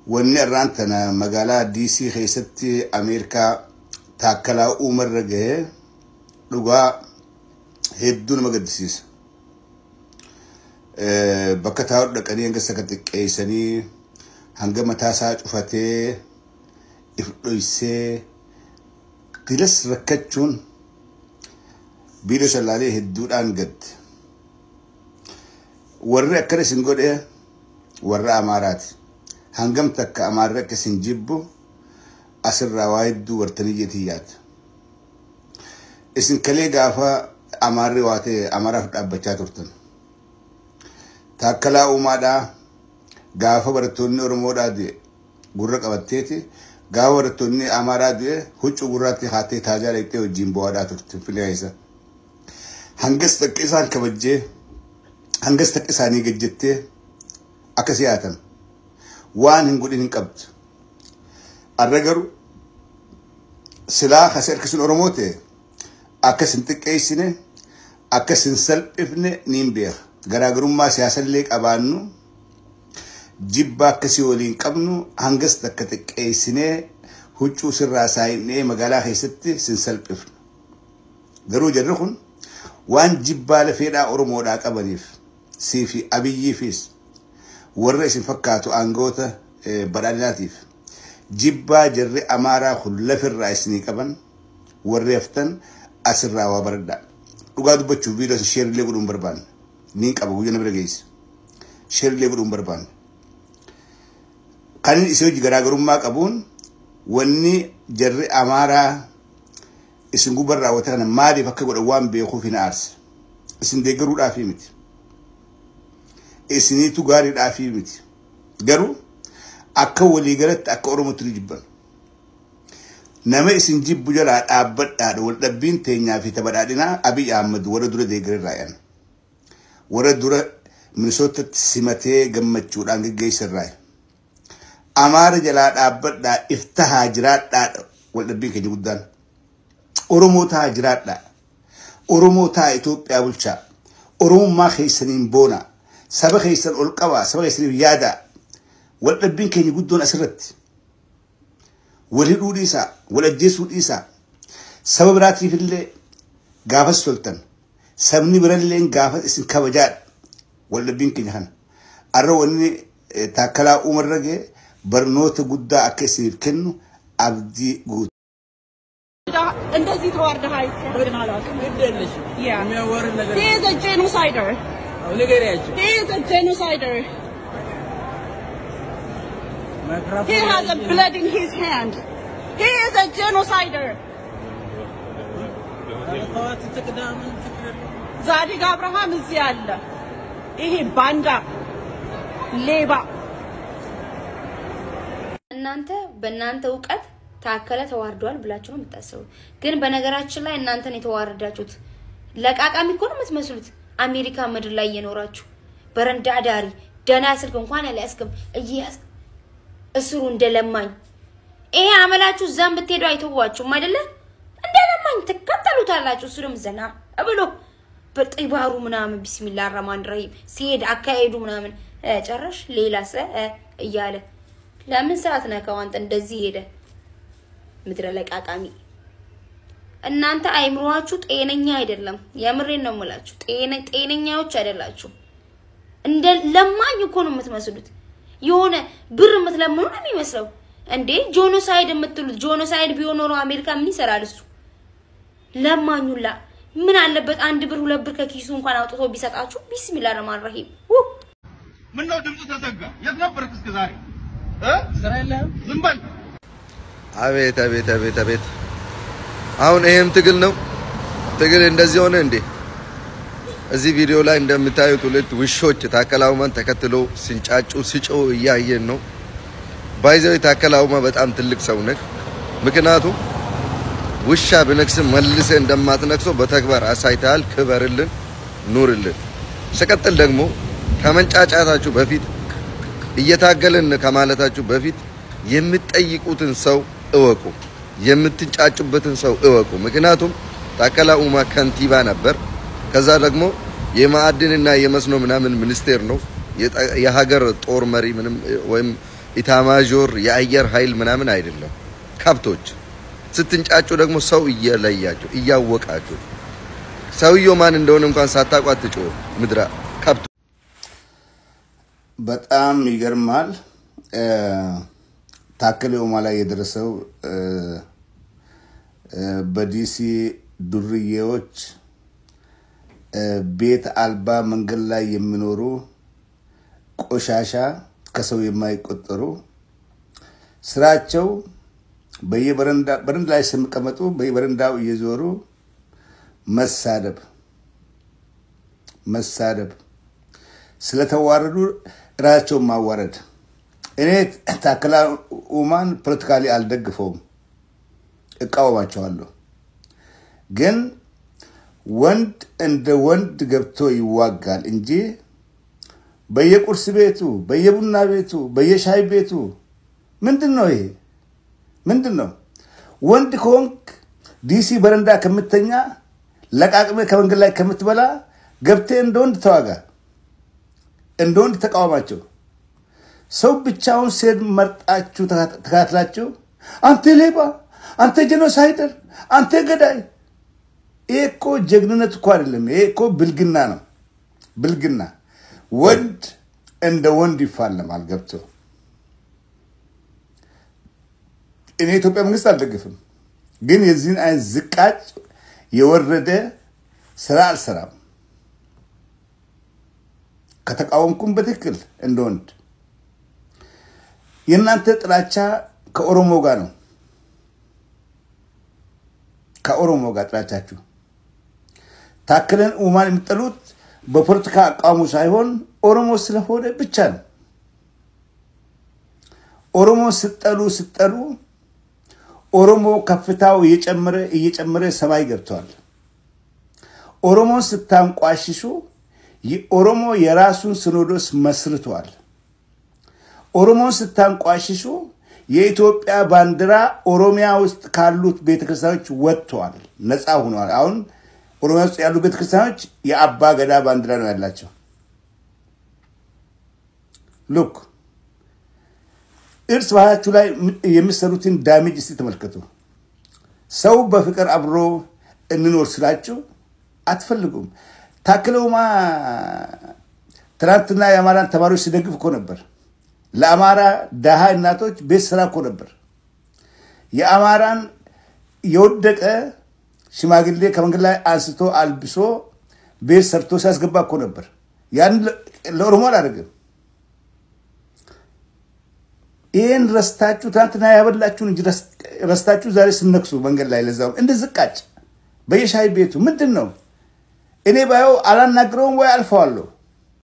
ونرانتنا مقالة دي سي خيستي أمريكا تاكلا أمر رجه لغا هدون مقدسيس بكتاور لك أني أنجز سكتك أيساني هنگم تاساج وفاتي إفلويسي تلس ركتشون بيلو شلالي هدون أنقد ورّا كرس نقول إيه ورّا أمارات هنگم تك أمارة كسنجيبو أسر روايد ورتنيجتيات اسم كلي قافا أمارة واتي أمارة أبچات ورتن تاكلا أمادا قافا برتوني ورمودا دي قرق أبتيتي قافا برتوني أمارة دي هجو قراتي خاتي تاجا ليتي وجيمبوادا ترتن في الهيسا هنگس تك إسان كبجي هنگس تك إساني قجتي أكسياتن وان هنقول إن قبض الرجل سلاح خسر كسر أرموته أكسن تكيسنه أكسن سلب ابن نيمبير غراغرم ما سياسة ليك أبانو جيبا كسيولين قبنو هنگس تكيسنه هجو سر راساينه مقالا خيستي سنسلب ابن غرو جرخون وان جيبا لفيدا أرمودا قبنيف سيفي أبي فيس والرئيس فكاتو أنغوتا بداناتيف جبا جري أمارا خلف الرئيس نيكبان والرئيفتن أسرع وبردا وقادو بچو فيديو شير لي قدوم بربان نيك أبو جنب رجيس شير لي قدوم بربان كان يسوي جراغرم ماك أبون وني جري أمارا اسنغو برا وتانا مادي فكا قد وان بيخو في نارس اسن ديگرو رافي مت اسني تو غاري رافي مت غرو أكولي قالت أكورم تريجبان نما اسم جيب بجلا أبد والدبين تينيا في تبادلنا أبي أحمد وردورة ديجر رايان وردورة من صوت سمته جمّت شو رانج جيس الراي أمار جلاد أبد دا افتح هجرات دا والدبين كجودان أورمو تا هجرات دا أورمو تا إثيوبيا والشا أورمو ما خيسنين بونا سبق خيسن القوا سبق خيسن يادا والدبين كي يقولون أسرت والهدو ديسا والجيسو ديسا سبب راتي في اللي قافة السلطان سبني برلين قافة اسم كوجات والدبين كي جهان أرو أني تاكلا أمر رجع برنوت قدا أكسير كنو أبدي قد He is a genocider. He is a genocider. He has a blood in his hand. He is a genocider. Zadig Abraham is yalla. He banda. Leba. እናንተ በእናንተ ዕውቀት ታከለ ተዋርዷል ብላችሁ ነው የምታስቡት ግን በነገራችን ላይ እናንተን የተዋረዳችሁት ለቃቃሚ እኮ ነው የምትመስሉት አሜሪካ ምድር ላይ የኖራችሁ በረንዳ ዳሪ ደና ስልክ እንኳን ያለያስከም እያስ እስሩ እንደለማኝ ይሄ አመላችሁ ዘም ብትሄዱ አይተዋችሁም አይደለ እንደለማኝ ተከታተሉታላችሁ እስሩም ዘና ብሎ በጥይባሩ ምናምን ቢስሚላህ ረህማን ረሂም ሲሄድ አካሄዱ ምናምን ጨረሽ ሌላሰ እያለ ለምን ሰዓት ነካው አንተ እንደዚህ ሄደ ምድረ ለቃቃሚ እናንተ አይምሮአችሁ ጤነኛ አይደለም የምሬን ነው የምላችሁ ጤነኛዎች አይደላችሁ እንደ ለማኝ እኮ ነው የምትመስሉት የሆነ ብር የምትለምኑ ነው የሚመስለው እንዴ ጆኖሳይድ የምትሉት ጆኖሳይድ ቢሆን ኖሮ አሜሪካ ምን ይሰራል እሱ ለማኙላ ምን አለበት አንድ ብር ሁለት ብር ከኪሱ እንኳን አውጥቶ ቢሰጣችሁ ቢስሚላህ ረህማን ረሂም ምን ነው ድምጽ ተዘጋ የት ነበርክ እስከ ዛሬ ስራ የለህም ዝም በል አቤት አቤት አቤት አቤት አሁን ይሄም ትግል ነው ትግል እንደዚህ ሆነ እንዴ እዚህ ቪዲዮ ላይ እንደምታዩት ሁለት ውሾች ታከላውማን ተከትሎ ሲንጫጩ ሲጮው እያየን ነው ባይዘው ታከላውማ በጣም ትልቅ ሰው ነው ምክንያቱም ውሻ በነክስ መልሰ እንደማትነክሰው በተግባር አሳይታል ክበርልን ኑርልን ሰቀጥል ደግሞ ከመንጫጫታችሁ በፊት እየታገልን ከማለታችሁ በፊት የምትጠይቁትን ሰው እወቁ የምትጫጩበትን ሰው እወቁ ምክንያቱም ታከላውማ ከንቲባ ነበር ከዛ ደግሞ የማዕድንና የመስኖ ምናምን ሚኒስቴር ነው የሀገር ጦር መሪ ምንም ወይም ኢታማዦር የአየር ኃይል ምናምን አይደለም ከብቶች ስትንጫጩ ደግሞ ሰው እየለያችሁ እያወቃችሁ ሰውየው ማን እንደሆነ እንኳን ሳታቋጥጩ ምድራ ከብቶ በጣም ይገርማል ታከለው ማለት የደረሰው በዲሲ ዱርዬዎች ቤት አልባ መንገድ ላይ የሚኖሩ ቆሻሻ ከሰው የማይቆጠሩ ስራቸው በየበረንዳ ላይ ስምቀመጡ በየበረንዳው እየዞሩ መሳደብ ስለተዋረዱ ራቸው ማዋረድ እኔ ታከለ ኡማን ፖለቲካሊ አልደግፈውም እቃወማቸዋለሁ ግን ወንድ እንደ ወንድ ገብቶ ይዋጋል እንጂ በየቁርስ ቤቱ በየቡና ቤቱ በየሻይ ቤቱ ምንድነው ይሄ ምንድነው ወንድ ኮንክ ዲሲ በረንዳ ከምትተኛ ለቃቅመ ከመንገድ ላይ ከምትበላ ገብቴ እንደወንድ ተዋጋ እንደወንድ ተቃወማቸው ሰው ብቻውን ሲሄድ መርጣችሁ ተካትላችሁ አንተ ሌባ አንተ ጄኖሳይደር አንተ ገዳይ ኤኮ ጀግንነት እኮ አይደለም ኤኮ ብልግና ነው ብልግና ወንድ እንደ ወንድ ይፋለማል ገብቶ እኔ ኢትዮጵያ መንግስት አልደግፍም ግን የዚህን አይነት ዝቃጭ የወረደ ስራ አልሰራም ከተቃወምኩም በትክክል እንደ ወንድ የናንተ ጥላቻ ከኦሮሞ ጋር ነው ከኦሮሞ ጋር ጥላቻችሁ ታከለን ኡማን የምትጠሉት በፖለቲካ አቋሙ ሳይሆን ኦሮሞ ስለሆነ ብቻ ነው ኦሮሞ ስትጠሉ ኦሮሞ ከፍታው እየጨመረ ሰማይ ገብቷል ኦሮሞ ስታንቋሽሹ ኦሮሞ የራሱን ሲኖዶስ መስርቷል ኦሮሞ ስታንቋሽሹ የኢትዮጵያ ባንዲራ ኦሮሚያ ውስጥ ካሉት ቤተክርስቲያኖች ወጥቷል ነፃ ሆኗል አሁን ኦሮሚያ ውስጥ ያሉ ቤተክርስቲያኖች የአባ ገዳ ባንዲራ ነው ያላቸው ሉክ እርስ በርሳችሁ ላይ የሚሰሩትን ዳሜጅ እስቲ ተመልከቱ ሰው በፍቅር አብሮ እንኖር ስላችሁ አትፈልጉም ታከለውማ ትራንትና የአማራን ተማሪዎች ሲደግፍ እኮ ነበር ለአማራ ዳሃ እናቶች ቤት ስራ እኮ ነበር የአማራን የወደቀ ሽማግሌ ከመንገድ ላይ አንስቶ አልብሶ ቤት ሰርቶ ሲያስገባ እኮ ነበር ያን ለኦሮሞ አላደረገም ይሄን ረስታችሁ ትናንትና ያበላችሁን እንጂ ረስታችሁ ዛሬ ስነክሱ መንገድ ላይ ለዛው እንደዝቃጭ በየሻይ ቤቱ ምንድነው እኔ ባየው አላናግረውም ወይ አልፈዋለሁ